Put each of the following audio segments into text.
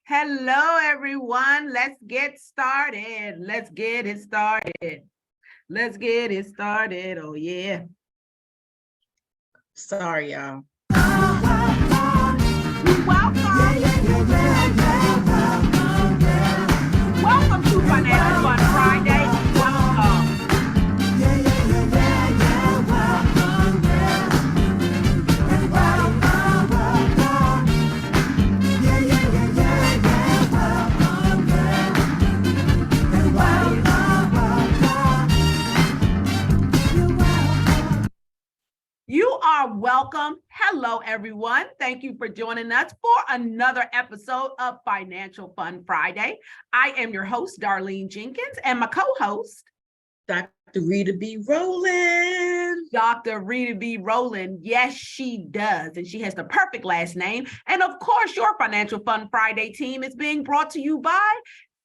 Hello, everyone. Let's get started. Let's get it started. Let's get it started. Oh, yeah. Sorry, y'all. Welcome to Financial Fun Friday. Welcome. You are welcome. Hello, everyone. Thank you for joining us for another episode of Financial Fun Friday. I am your host, Darlene Jenkins, and my co-host, Dr. Rita B. Rowland. Dr. Rita B. Rowland. Yes, she does. And she has the perfect last name. And of course, your Financial Fun Friday team is being brought to you by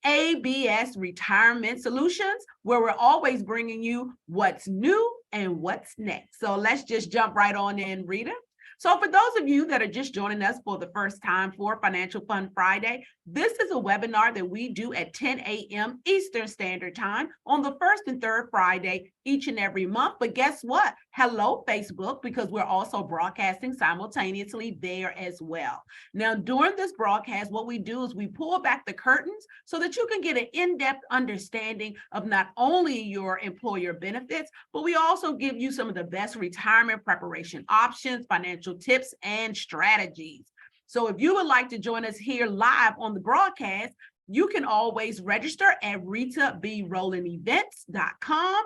ABS Retirement Solutions, where we're always bringing you what's new and what's next. So let's just jump right on in, Rita. So for those of you that are just joining us for the first time for Financial Fun Friday, this is a webinar that we do at 10 a.m. Eastern Standard Time on the first and third Friday each and every month. But guess what? Hello, Facebook, because we're also broadcasting simultaneously there as well. Now, during this broadcast, what we do is we pull back the curtains so that you can get an in-depth understanding of not only your employer benefits, but we also give you some of the best retirement preparation options, financial tips, and strategies. So if you would like to join us here live on the broadcast, you can always register at ritabrolandevents.com.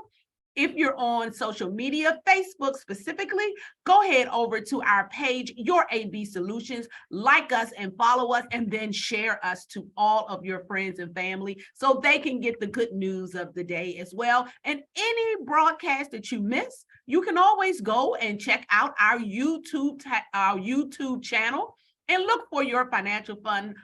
If you're on social media, Facebook specifically, go ahead over to our page, Your AB Solutions, like us and follow us, and then share us to all of your friends and family so they can get the good news of the day as well. And any broadcast that you miss, you can always go and check out our YouTube channel and look for your Financial Fun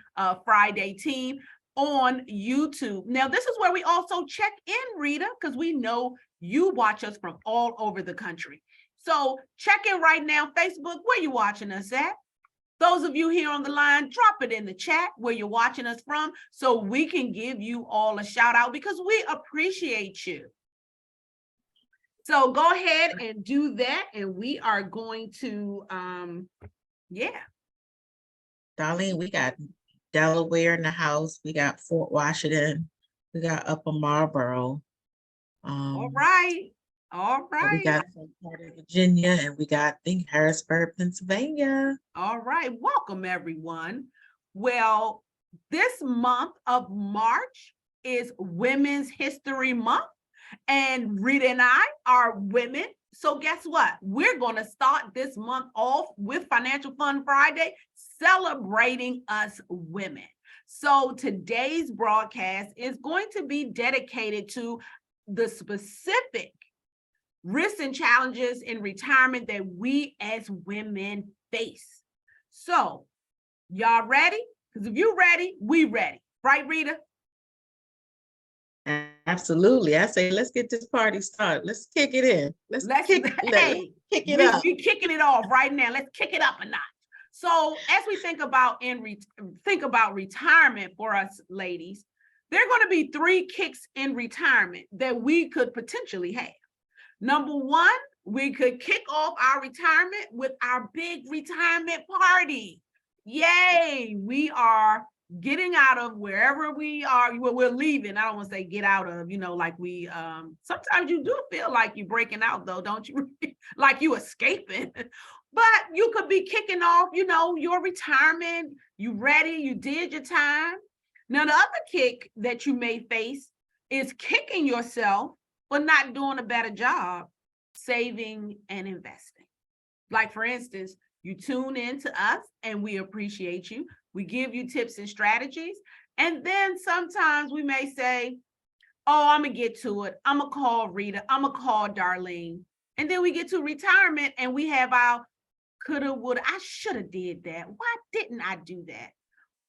Friday team on YouTube. Now, this is where we also check in, Rita, because we know you watch us from all over the country. So check in right now, Facebook, where you watching us at. Those of you here on the line, drop it in the chat where you're watching us from so we can give you all a shout out because we appreciate you. So go ahead and do that. And we are going to, Darlene, we got Delaware in the house. We got Fort Washington. We got Upper Marlboro. All right. We got some part of Virginia, and we got, I think, Harrisburg, Pennsylvania. All right. Welcome, everyone. Well, this month of March is Women's History Month, and Rita and I are women. So guess what? We're going to start this month off with Financial Fun Friday, celebrating us women. So today's broadcast is going to be dedicated to the specific risks and challenges in retirement that we as women face. So y'all ready? Because if you're ready, we ready. Right, Rita? Absolutely. I say, let's get this party started. Let's kick it in. Let's kick it up. We're kicking it off right now. Let's kick it up a notch. So as we think about retirement for us ladies, there are going to be 3 kicks in retirement that we could potentially have. Number 1, we could kick off our retirement with our big retirement party. Yay! We are getting out of wherever we are, we're leaving. I don't want to say get out of, like we, sometimes you do feel like you're breaking out though, don't you? Like you escaping. But you could be kicking off, your retirement. You ready? You did your time. Now, the other kick that you may face is kicking yourself for not doing a better job saving and investing. Like, for instance, you tune in to us and we appreciate you. We give you tips and strategies. And then sometimes we may say, oh, I'm going to get to it. I'm going to call Rita. I'm going to call Darlene. And then we get to retirement and we have our coulda, woulda, I should have did that. Why didn't I do that?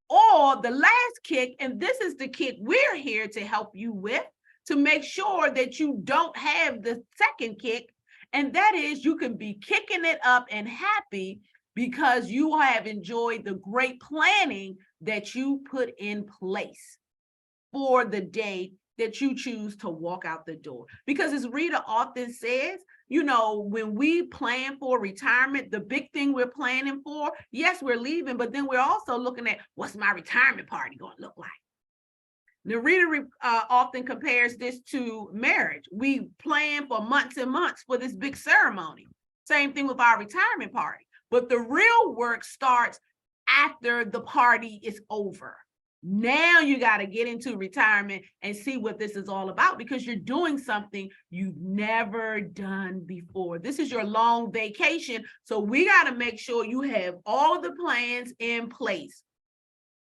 Or the last kick, and this is the kick we're here to help you with, to make sure that you don't have the second kick, And that is, you can be kicking it up and happy because you have enjoyed the great planning that you put in place for the day that you choose to walk out the door. Because as Rita often says, you know, when we plan for retirement, the big thing we're planning for, yes, we're leaving, but then we're also looking at what's my retirement party going to look like. Now, Rita often compares this to marriage. We plan for months and months for this big ceremony. Same thing with our retirement party. But the real work starts after the party is over. Now you got to get into retirement and see what this is all about, because you're doing something you've never done before. This is your long vacation. So we got to make sure you have all the plans in place.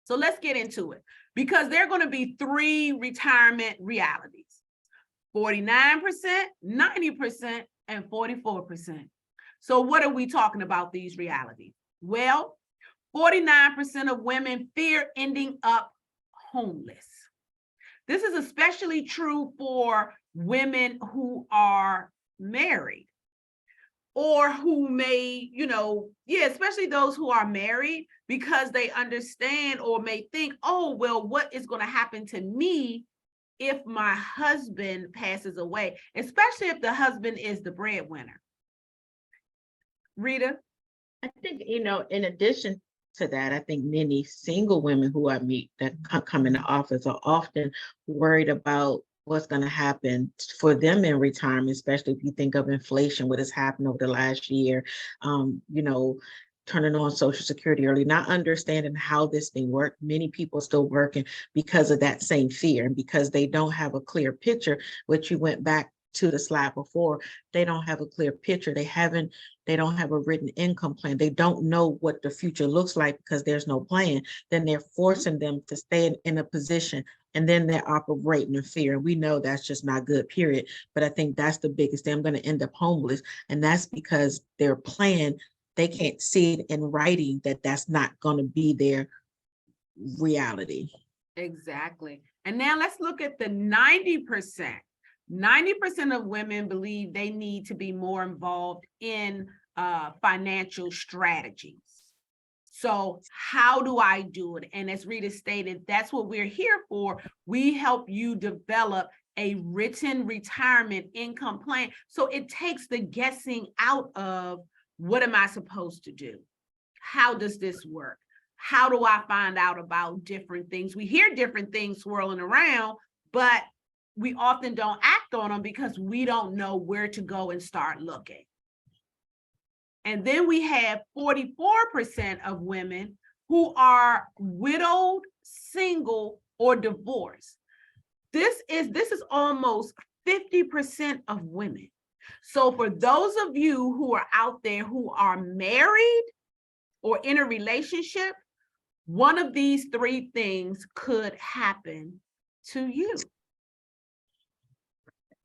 So let's get into it, because there are going to be 3 retirement realities: 49%, 90%, and 44%. So what are we talking about these realities? Well, 49% of women fear ending up homeless. This is especially true for women who are married, or who may, especially those who are married, because they understand or may think, oh, well, what is going to happen to me if my husband passes away, especially if the husband is the breadwinner. Rita? I think, in addition to that, I think many single women who I meet that come into office are often worried about what's going to happen for them in retirement, especially if you think of inflation, what has happened over the last year, turning on Social Security early, not understanding how this thing works. Many people still working because of that same fear, and because they don't have a clear picture, which you went back to the slide before, they don't have a clear picture. They don't have a written income plan. They don't know what the future looks like because there's no plan. Then they're forcing them to stay in a position, and then they're operating in fear. And we know that's just not good, period. But I think that's the biggest thing. I'm going to end up homeless. And that's because their plan, they can't see it in writing that that's not going to be their reality. Exactly. And now let's look at the 90%. 90% of women believe they need to be more involved in financial strategies. So how do I do it? And as Rita stated, that's what we're here for. We help you develop a written retirement income plan. So it takes the guessing out of, what am I supposed to do? How does this work? How do I find out about different things? We hear different things swirling around, but we often don't act on them because we don't know where to go and start looking. And then we have 44% of women who are widowed, single, or divorced. This is almost 50% of women. So for those of you who are out there who are married or in a relationship, one of these 3 things could happen to you.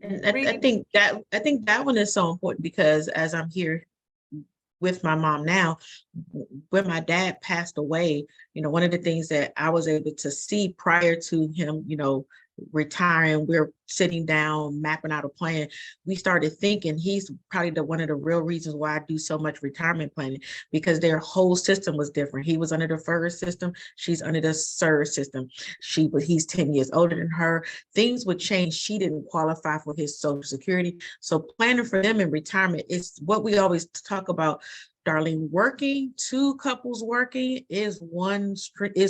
And I think that one is so important, because as I'm here with my mom now, when my dad passed away, one of the things that I was able to see prior to him, retiring, we're sitting down, mapping out a plan. We started thinking he's probably one of the real reasons why I do so much retirement planning, because their whole system was different. He was under the FERS system. She's under the SERS system. He's 10 years older than her. Things would change. She didn't qualify for his Social Security. So planning for them in retirement is what we always talk about. Darlene, working, 2 couples working is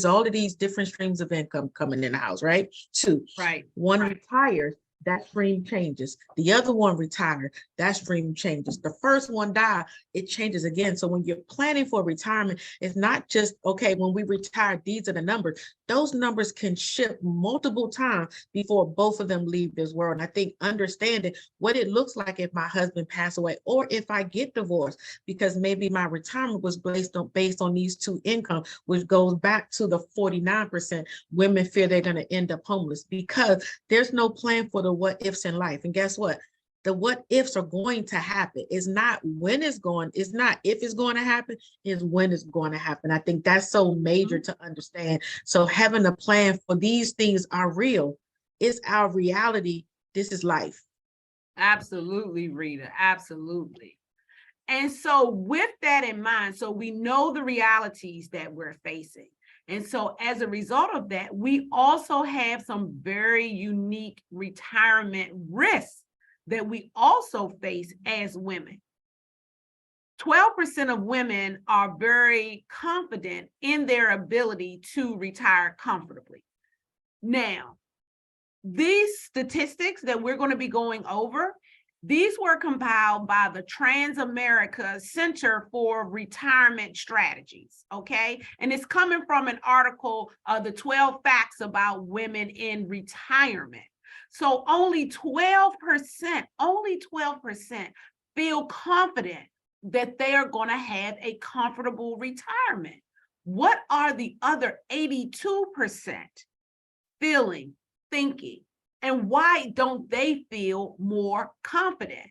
all of these different streams of income coming in the house, right? 2. Right. 1 retires, that stream changes. The other one retired, that stream changes. The first one died, it changes again. So when you're planning for retirement, it's not just, okay, when we retire, these are the numbers. Those numbers can shift multiple times before both of them leave this world. And I think understanding what it looks like if my husband passed away, or if I get divorced, because maybe my retirement was based on these 2 income, which goes back to the 49% women fear they're going to end up homeless, because there's no plan for the what ifs in life. And guess what? The what ifs are going to happen. It's not it's not if it's going to happen, it's when it's going to happen. I think that's so major to understand. So having a plan for these things are real. It's our reality. This is life. Absolutely, Rita, absolutely. And so with that in mind, so we know the realities that we're facing. And so as a result of that, we also have some very unique retirement risks that we also face as women. 12% of women are very confident in their ability to retire comfortably. Now, these statistics that we're going to be going over, these were compiled by the Transamerica Center for Retirement Strategies, okay? And it's coming from an article, The 12 Facts About Women in Retirement. So only 12% feel confident that they are going to have a comfortable retirement. What are the other 82% feeling, thinking, and why don't they feel more confident?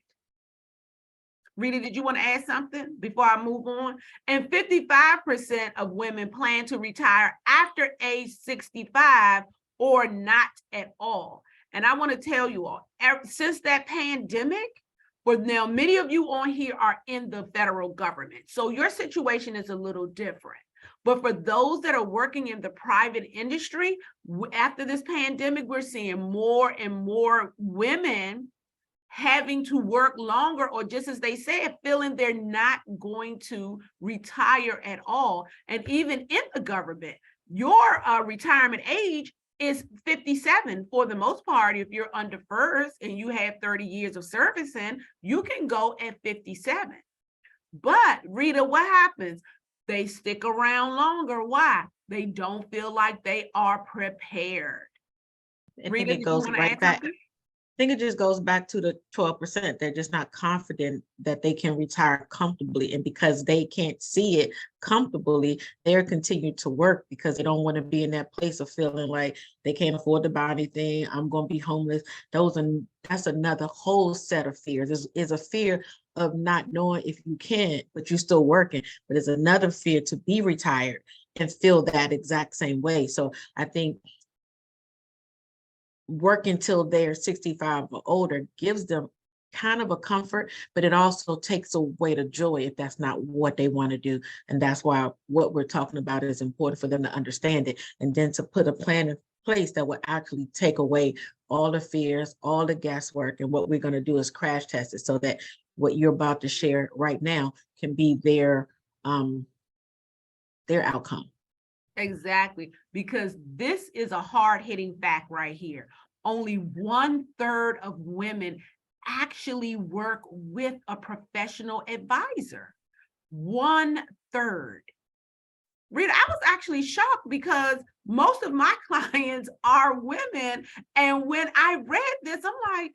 Rita, did you want to add something before I move on? And 55% of women plan to retire after age 65 or not at all. And I want to tell you all, since that pandemic, for now, many of you on here are in the federal government. So your situation is a little different. But for those that are working in the private industry, after this pandemic, we're seeing more and more women having to work longer, or just as they said, feeling they're not going to retire at all. And even in the government, your retirement age is 57 for the most part. If you're under first and you have 30 years of service in, you can go at 57. But Rita, what happens? They stick around longer. Why? They don't feel like they are prepared. I think Rita, it did you goes want to right add back. something? I think it just goes back to the 12%. They're just not confident that they can retire comfortably. And because they can't see it comfortably, they're continuing to work because they don't want to be in that place of feeling like they can't afford to buy anything. I'm going to be homeless. That's another whole set of fears. Is a fear of not knowing if you can, but you're still working. But it's another fear to be retired and feel that exact same way. So I think working till they're 65 or older gives them kind of a comfort, but it also takes away the joy if that's not what they want to do. And that's why what we're talking about is important for them to understand it, and then to put a plan in place that will actually take away all the fears, all the guesswork. And what we're going to do is crash test it so that what you're about to share right now can be their outcome. Exactly, because this is a hard-hitting fact right here. Only 1/3 of women actually work with a professional advisor. 1/3. Rita, I was actually shocked because most of my clients are women. And when I read this, I'm like,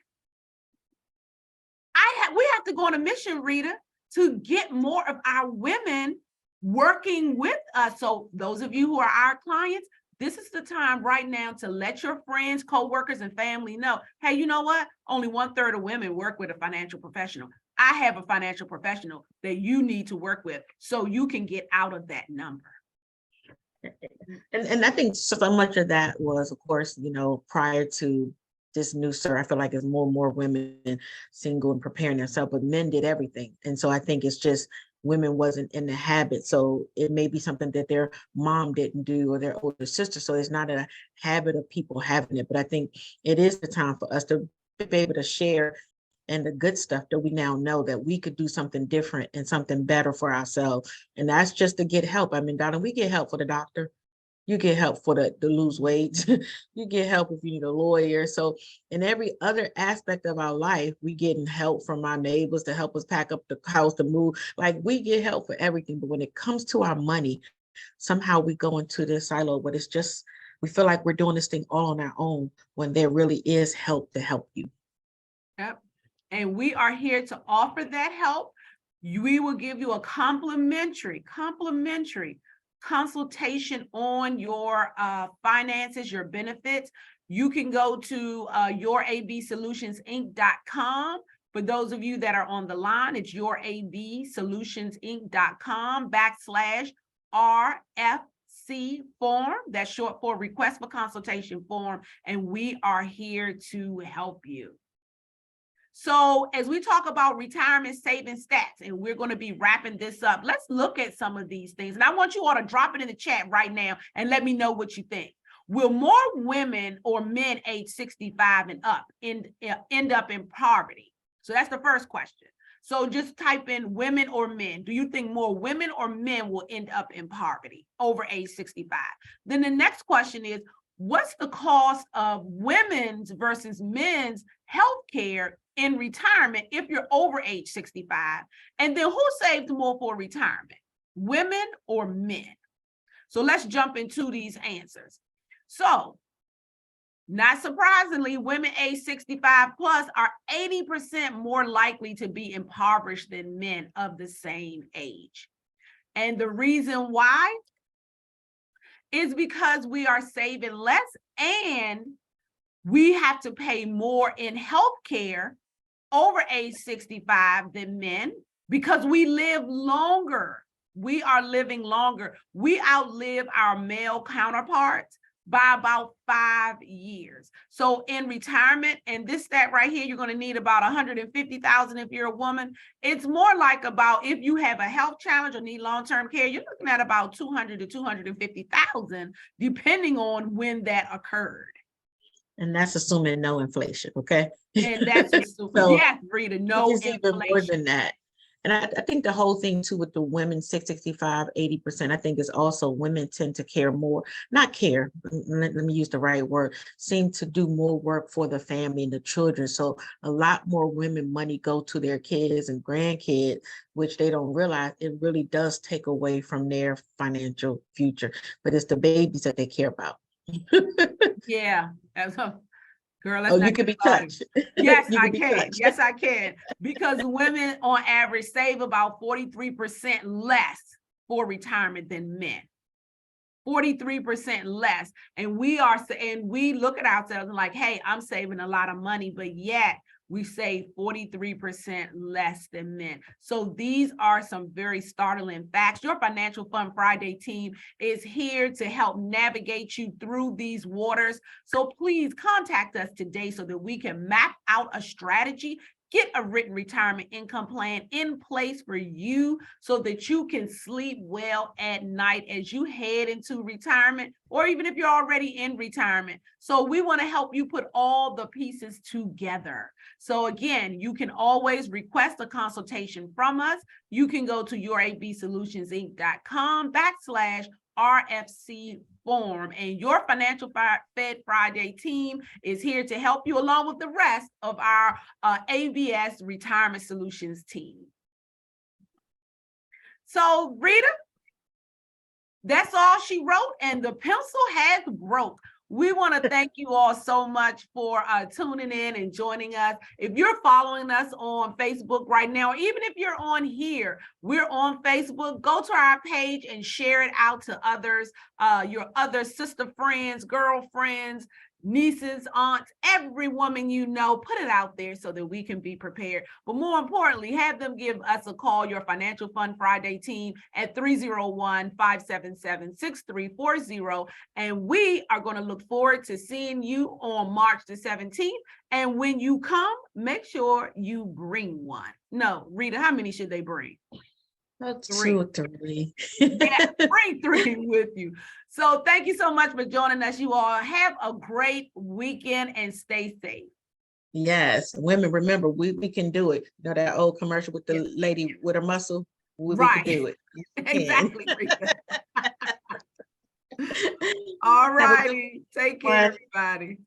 we have to go on a mission, Rita, to get more of our women working with us. So those of you who are our clients, this is the time right now to let your friends, coworkers, and family know, hey, you know what? Only 1/3 of women work with a financial professional. I have a financial professional that you need to work with so you can get out of that number. And I think so much of that was, of course, prior to this new I feel like it's more and more women single and preparing themselves, but men did everything. And so I think it's just women wasn't in the habit. So it may be something that their mom didn't do or their older sister. So it's not a habit of people having it. But I think it is the time for us to be able to share and the good stuff that we now know that we could do something different and something better for ourselves. And that's just to get help. I mean, Donna, we get help for the doctor. You get help for the lose weight. You get help if you need a lawyer. So in every other aspect of our life, we getting help from our neighbors to help us pack up the house, to move. Like, we get help for everything. But when it comes to our money, somehow we go into this silo, but it's just, we feel like we're doing this thing all on our own when there really is help to help you. Yep. And we are here to offer that help. We will give you a complimentary consultation on your finances, your benefits. You can go to yourabsolutionsinc.com. For those of you that are on the line, it's yourabsolutionsinc.com/RFC form. That's short for request for consultation form. And we are here to help you. So as we talk about retirement savings stats, and we're going to be wrapping this up, let's look at some of these things. And I want you all to drop it in the chat right now and let me know what you think. Will more women or men age 65 and up end up in poverty? So that's the first question. So just type in women or men. Do you think more women or men will end up in poverty over age 65? Then the next question is, what's the cost of women's versus men's health care in retirement if you're over age 65? And then who saved more for retirement, women or men? So let's jump into these answers. So not surprisingly, women age 65 plus are 80% more likely to be impoverished than men of the same age. And the reason why is because we are saving less and we have to pay more in health care over age 65 than men because we live longer. We are living longer. We outlive our male counterparts by about 5 years. So in retirement, and this stat right here, you're going to need about 150,000 if you're a woman. It's more like about, if you have a health challenge or need long-term care, you're looking at about 200 to 250,000, depending on when that occurred. And that's assuming no inflation, okay? And that's assuming, So yes, Rita, no it's even more inflation. than that. And I think the whole thing too with the women 65, 80%, I think is also women tend to care more, not care, let me use the right word, seem to do more work for the family and the children. So a lot more women money go to their kids and grandkids, which they don't realize it really does take away from their financial future. But it's the babies that they care about. Yeah. Girl, let's Oh, not you can be started. touched. Yes, You I can be can. touched. Yes, I can. Because women on average save about 43% less for retirement than men. 43% less. And we look at ourselves and like, hey, I'm saving a lot of money, but yet we save 43% less than men. So these are some very startling facts. Your Financial Fun Friday team is here to help navigate you through these waters. So please contact us today so that we can map out a strategy, get a written retirement income plan in place for you so that you can sleep well at night as you head into retirement, or even if you're already in retirement. So we want to help you put all the pieces together. So again, you can always request a consultation from us. You can go to yourabsolutionsinc.com/RFC form, and your Financial Fed Friday team is here to help you along with the rest of our ABS Retirement Solutions team. So Rita, that's all she wrote, and the pencil has broke. We want to thank you all so much for tuning in and joining us. If you're following us on Facebook right now, even if you're on here, we're on Facebook, go to our page and share it out to others, your other sister friends, girlfriends, nieces, aunts, every woman you know, put it out there so that we can be prepared. But more importantly, have them give us a call, your Financial Fun Friday team, at 301-577-6340. And we are going to look forward to seeing you on March the 17th. And when you come, make sure you bring one. No, Rita, how many should they bring? 2 or 3. Yeah, bring 3 with you. So thank you so much for joining us. You all have a great weekend and stay safe. Yes, women, remember, we can do it. You know that old commercial with the lady with her muscle? We can do it. Exactly. All righty. Take care, everybody.